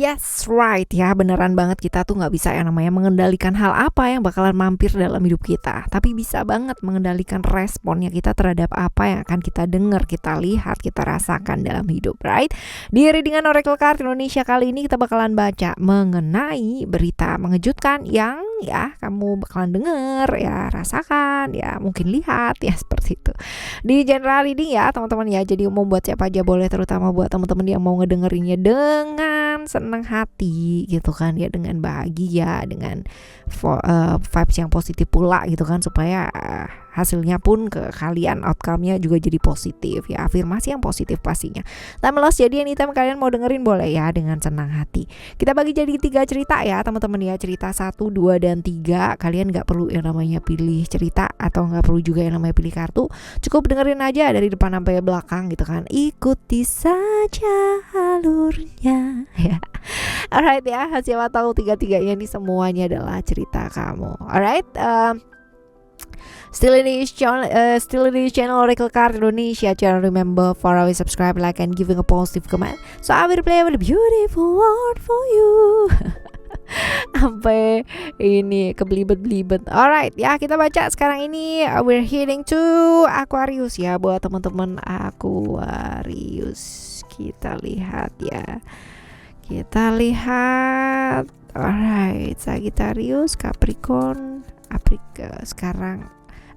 Yes, right ya, beneran banget kita tuh nggak bisa yang namanya mengendalikan hal apa yang bakalan mampir dalam hidup kita. Tapi bisa banget mengendalikan responnya kita terhadap apa yang akan kita dengar, kita lihat, kita rasakan dalam hidup, right? Di Readingan Oracle Card Indonesia kali ini kita bakalan baca mengenai berita mengejutkan yang ya kamu bakalan denger, ya rasakan, ya mungkin lihat, ya seperti itu. Di general reading ya teman-teman ya, jadi umum buat siapa aja boleh, terutama buat teman-teman yang mau ngedengerinnya dengan senang hati gitu kan ya, dengan bahagia, dengan vibes yang positif pula gitu kan, supaya hasilnya pun ke kalian, outcome-nya juga jadi positif ya, afirmasi yang positif pastinya. Timeless, jadi anytime kalian mau dengerin boleh ya dengan senang hati. Kita bagi jadi 3 cerita ya teman-teman ya, cerita 1, 2, dan 3. Kalian gak perlu yang namanya pilih cerita atau gak perlu juga yang namanya pilih kartu, cukup dengerin aja dari depan sampai belakang gitu kan, ikuti saja alurnya ya. Alright ya, siapa tahu 3-3nya ini semuanya adalah cerita kamu. Alright, Still in this channel Oracle Card Indonesia channel. Remember for always subscribe, like, and giving a positive comment. So I will play with a beautiful word for you. Sampai ini kebelibet-belibet. Alright ya, kita baca sekarang ini. We're heading to Aquarius ya, buat teman-teman Aquarius. Kita lihat ya. Kita lihat. Alright, Sagittarius, Capricorn, sekarang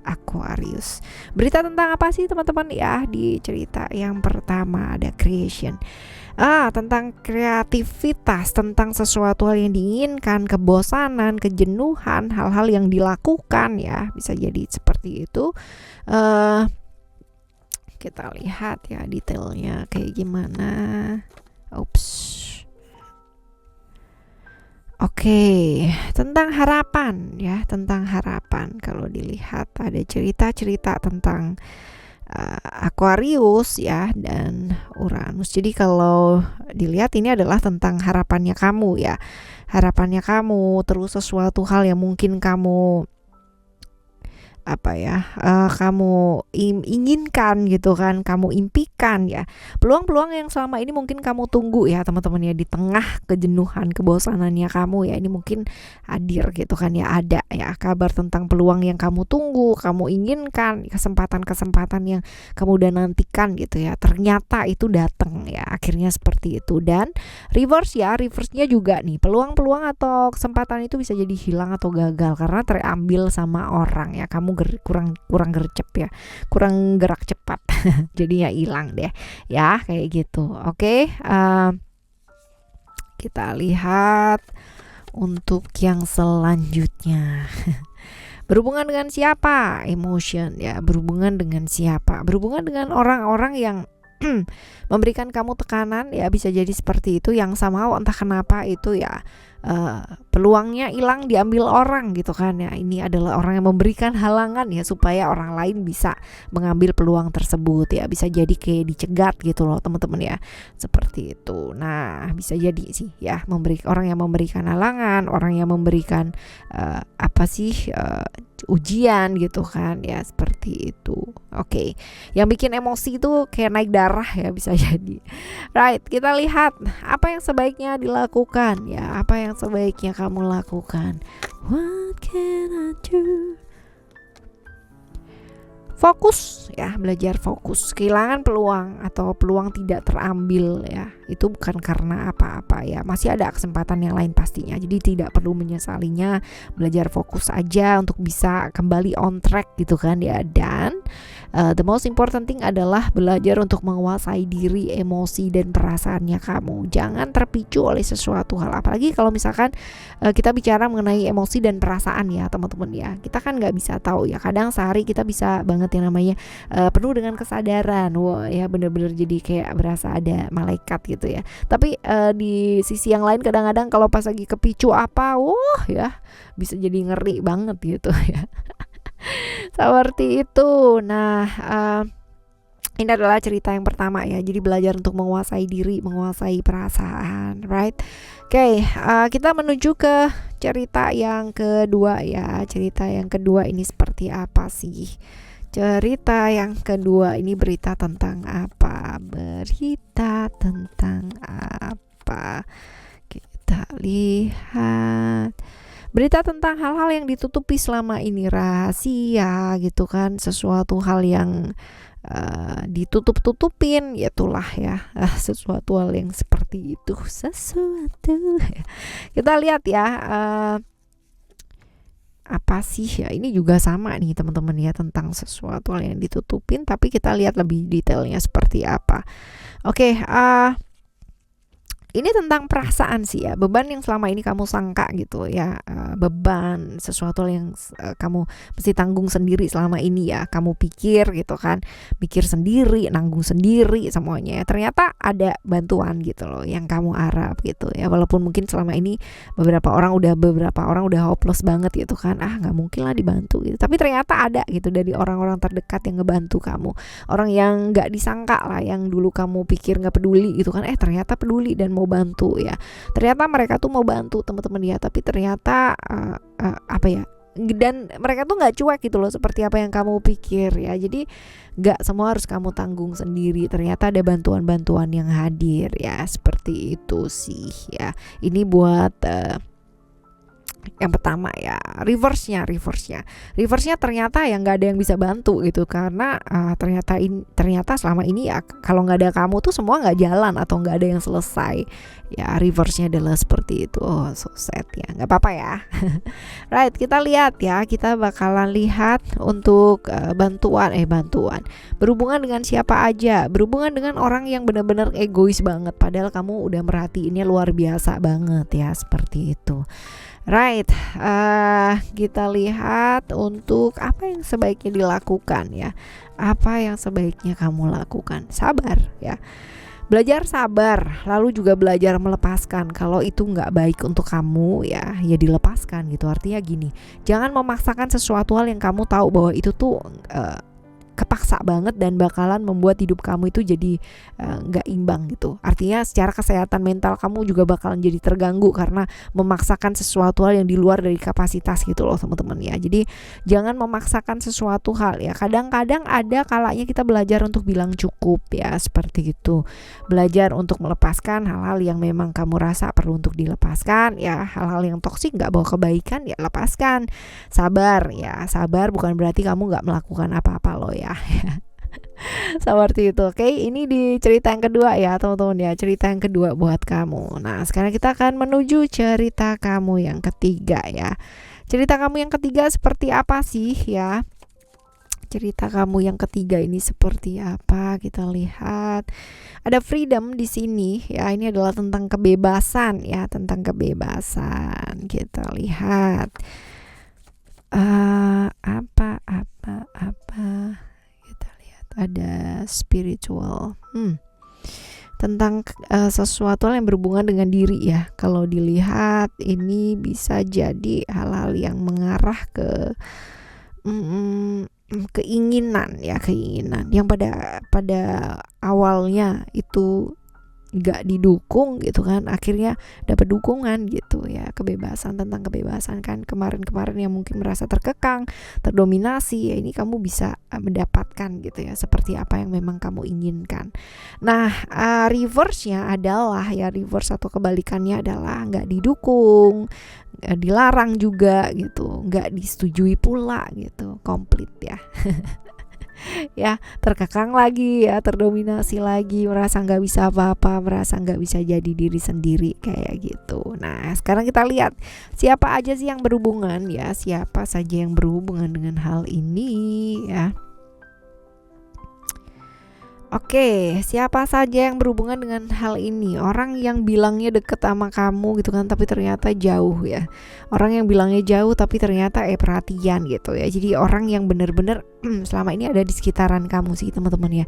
Aquarius. Berita tentang apa sih teman-teman ya? Di cerita yang pertama ada creation. Tentang kreativitas, tentang sesuatu hal yang diinginkan, kebosanan, kejenuhan, hal-hal yang dilakukan ya, bisa jadi seperti itu. Kita lihat ya detailnya kayak gimana. Oke, tentang harapan ya, tentang harapan. Kalau dilihat ada cerita-cerita tentang Aquarius ya dan Uranus. Jadi kalau dilihat ini adalah tentang harapannya kamu ya. Harapannya kamu, terus sesuatu hal yang mungkin kamu kamu inginkan gitu kan, kamu impikan ya, peluang-peluang yang selama ini mungkin kamu tunggu ya teman-teman ya, di tengah kejenuhan, kebosanannya kamu ya, ini mungkin hadir gitu kan ya, ada ya kabar tentang peluang yang kamu tunggu, kamu inginkan, kesempatan-kesempatan yang kamu udah nantikan gitu ya, ternyata itu datang ya, akhirnya seperti itu. Dan reverse-nya juga nih, peluang-peluang atau kesempatan itu bisa jadi hilang atau gagal karena terambil sama orang ya, kamu kurang gercep ya, kurang gerak cepat jadinya hilang deh ya, kayak gitu. Oke, kita lihat untuk yang selanjutnya. Berhubungan dengan siapa? Emotion ya, berhubungan dengan siapa? Berhubungan dengan orang-orang yang memberikan kamu tekanan ya, bisa jadi seperti itu, yang sama entah kenapa itu ya peluangnya hilang, diambil orang gitu kan ya. Ini adalah orang yang memberikan halangan ya, supaya orang lain bisa mengambil peluang tersebut ya, bisa jadi kayak dicegat gitu loh teman-teman ya, seperti itu. Nah bisa jadi sih ya, orang yang memberikan halangan, orang yang memberikan ujian gitu kan ya, seperti itu. Oke, yang bikin emosi itu kayak naik darah ya, bisa jadi. Right, kita lihat apa yang sebaiknya dilakukan ya, apa yang sebaiknya kamu lakukan. What can I do? Fokus ya, belajar fokus. Kehilangan peluang atau peluang tidak terambil ya, itu bukan karena apa-apa ya, masih ada kesempatan yang lain pastinya, jadi tidak perlu menyesalinya. Belajar fokus aja untuk bisa kembali on track gitu kan ya. Dan the most important thing adalah belajar untuk menguasai diri, emosi, dan perasaannya kamu. Jangan terpicu oleh sesuatu hal, apalagi kalau misalkan kita bicara mengenai emosi dan perasaan ya teman-teman ya, kita kan nggak bisa tahu ya, kadang sehari kita bisa banget yang namanya penuh dengan kesadaran, wah ya, bener-bener jadi kayak berasa ada malaikat gitu ya. Tapi di sisi yang lain kadang-kadang kalau pas lagi kepicu apa, wah ya bisa jadi ngeri banget gitu ya. Seperti itu. Nah ini adalah cerita yang pertama ya, jadi belajar untuk menguasai diri, menguasai perasaan, right? Oke, kita menuju ke cerita yang kedua ya. Cerita yang kedua ini seperti apa sih? Cerita yang kedua ini berita tentang apa? Berita tentang apa? Oke, lihat. Berita tentang hal-hal yang ditutupi selama ini, rahasia gitu kan, sesuatu hal yang ditutup-tutupin, itulah ya, sesuatu hal yang seperti itu, sesuatu. Kita lihat ya, apa sih ya, ini juga sama nih teman-teman ya, tentang sesuatu hal yang ditutupin, tapi kita lihat lebih detailnya seperti apa. Oke, ini tentang perasaan sih ya, beban yang selama ini kamu sangka gitu ya, beban sesuatu yang kamu mesti tanggung sendiri selama ini ya, kamu pikir gitu kan, pikir sendiri, nanggung sendiri semuanya ya. Ternyata ada bantuan gitu loh yang kamu harap gitu ya, walaupun mungkin selama ini beberapa orang udah hopeless banget gitu kan, nggak mungkin lah dibantu gitu, tapi ternyata ada gitu dari orang-orang terdekat yang ngebantu kamu, orang yang nggak disangka lah, yang dulu kamu pikir nggak peduli gitu kan, ternyata peduli dan mau bantu ya. Ternyata mereka tuh mau bantu teman-teman ya, tapi ternyata apa ya, dan mereka tuh nggak cuek gitu loh seperti apa yang kamu pikir ya. Jadi nggak semua harus kamu tanggung sendiri, ternyata ada bantuan-bantuan yang hadir ya, seperti itu sih ya. Ini buat yang pertama ya, reverse-nya ternyata yang nggak ada yang bisa bantu gitu, karena ternyata selama ini ya, kalau nggak ada kamu tuh semua nggak jalan atau nggak ada yang selesai ya. Reverse-nya adalah seperti itu. So sad ya, nggak apa-apa ya. Right, kita lihat ya, kita bakalan lihat untuk bantuan berhubungan dengan siapa aja, berhubungan dengan orang yang benar-benar egois banget, padahal kamu udah merhatiinnya luar biasa banget ya, seperti itu. Right, kita lihat untuk apa yang sebaiknya dilakukan ya. Apa yang sebaiknya kamu lakukan? Sabar ya. Belajar sabar, lalu juga belajar melepaskan. Kalau itu nggak baik untuk kamu ya dilepaskan gitu. Artinya gini, jangan memaksakan sesuatu hal yang kamu tahu bahwa itu tuh kepaksa banget dan bakalan membuat hidup kamu itu jadi nggak imbang gitu. Artinya secara kesehatan mental kamu juga bakalan jadi terganggu karena memaksakan sesuatu hal yang di luar dari kapasitas gitu loh teman-teman ya. Jadi jangan memaksakan sesuatu hal ya. Kadang-kadang ada kalanya kita belajar untuk bilang cukup ya, seperti itu. Belajar untuk melepaskan hal-hal yang memang kamu rasa perlu untuk dilepaskan ya. Hal-hal yang toksik nggak bawa kebaikan ya, lepaskan. Sabar ya, sabar bukan berarti kamu nggak melakukan apa-apa loh ya. Seperti itu. Oke, ini di cerita yang kedua ya teman-teman ya, cerita yang kedua buat kamu. Nah, sekarang kita akan menuju cerita kamu yang ketiga ya. Cerita kamu yang ketiga seperti apa sih ya? Cerita kamu yang ketiga ini seperti apa? Kita lihat. Ada freedom di sini ya. Ini adalah tentang kebebasan ya, tentang kebebasan. Kita lihat. Apa ada spiritual tentang sesuatu yang berhubungan dengan diri ya. Kalau dilihat ini bisa jadi hal-hal yang mengarah ke keinginan yang pada awalnya itu nggak didukung gitu kan, akhirnya dapat dukungan gitu ya. Kebebasan, tentang kebebasan kan, kemarin yang mungkin merasa terkekang, terdominasi ya, ini kamu bisa mendapatkan gitu ya, seperti apa yang memang kamu inginkan. Nah, reverse-nya adalah ya, reverse atau kebalikannya adalah nggak didukung, dilarang juga gitu, nggak disetujui pula gitu, komplit ya. Ya, terkekang lagi ya, terdominasi lagi, merasa nggak bisa apa-apa, merasa nggak bisa jadi diri sendiri kayak gitu. Nah, sekarang kita lihat siapa aja sih yang berhubungan ya, siapa saja yang berhubungan dengan hal ini ya. Oke, siapa saja yang berhubungan dengan hal ini? Orang yang bilangnya deket sama kamu gitu kan, tapi ternyata jauh ya. Orang yang bilangnya jauh tapi ternyata perhatian gitu ya. Jadi orang yang benar-benar selama ini ada di sekitaran kamu sih teman-teman ya.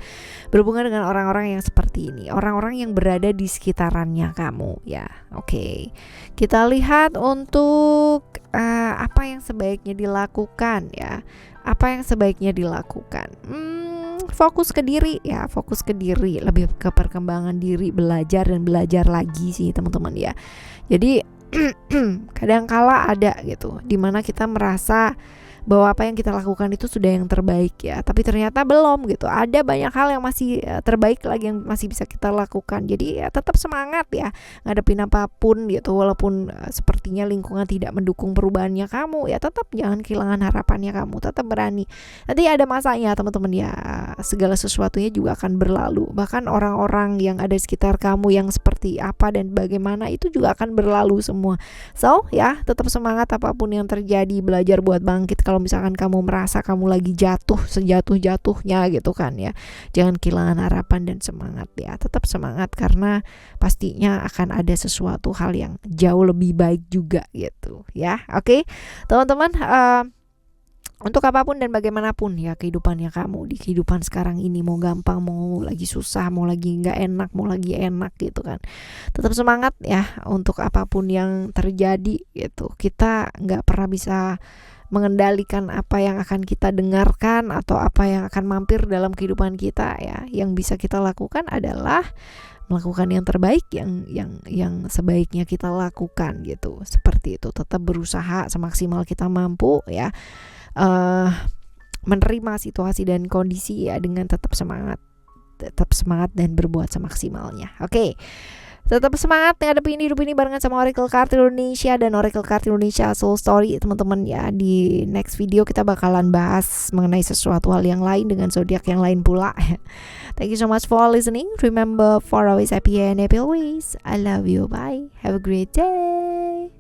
Berhubungan dengan orang-orang yang seperti ini, orang-orang yang berada di sekitarannya kamu ya. Oke, kita lihat untuk apa yang sebaiknya dilakukan ya. Apa yang sebaiknya dilakukan? Fokus ke diri ya, fokus ke diri, lebih ke perkembangan diri, belajar dan belajar lagi sih teman-teman ya. Jadi kadangkala ada gitu dimana kita merasa bahwa apa yang kita lakukan itu sudah yang terbaik ya, tapi ternyata belum gitu. Ada banyak hal yang masih terbaik lagi yang masih bisa kita lakukan. Jadi ya tetap semangat ya ngadepin apapun gitu, walaupun sepertinya lingkungan tidak mendukung perubahannya kamu, ya tetap jangan kehilangan harapannya, kamu tetap berani. Nanti ada masanya teman-teman ya, segala sesuatunya juga akan berlalu. Bahkan orang-orang yang ada di sekitar kamu yang seperti apa dan bagaimana itu juga akan berlalu semua. So ya tetap semangat apapun yang terjadi, belajar buat bangkit. Kalau misalkan kamu merasa kamu lagi jatuh sejatuh-jatuhnya gitu kan ya, jangan kehilangan harapan dan semangat ya, tetap semangat karena pastinya akan ada sesuatu hal yang jauh lebih baik juga gitu ya. Oke teman-teman, untuk apapun dan bagaimanapun ya kehidupannya kamu di kehidupan sekarang ini, mau gampang mau lagi susah, mau lagi nggak enak mau lagi enak gitu kan, tetap semangat ya untuk apapun yang terjadi gitu. Kita nggak pernah bisa mengendalikan apa yang akan kita dengarkan atau apa yang akan mampir dalam kehidupan kita ya. Yang bisa kita lakukan adalah melakukan yang terbaik, yang sebaiknya kita lakukan gitu. Seperti itu, tetap berusaha semaksimal kita mampu ya, menerima situasi dan kondisi ya dengan tetap semangat dan berbuat semaksimalnya. Oke. Tetap semangat ngadepin hidup ini barengan sama Oracle Card Indonesia dan Oracle Card Indonesia Soul Story teman-teman ya. Di next video kita bakalan bahas mengenai sesuatu hal yang lain dengan zodiak yang lain pula. Thank you so much for listening. Remember, for always happy and happy always. I love you. Bye. Have a great day.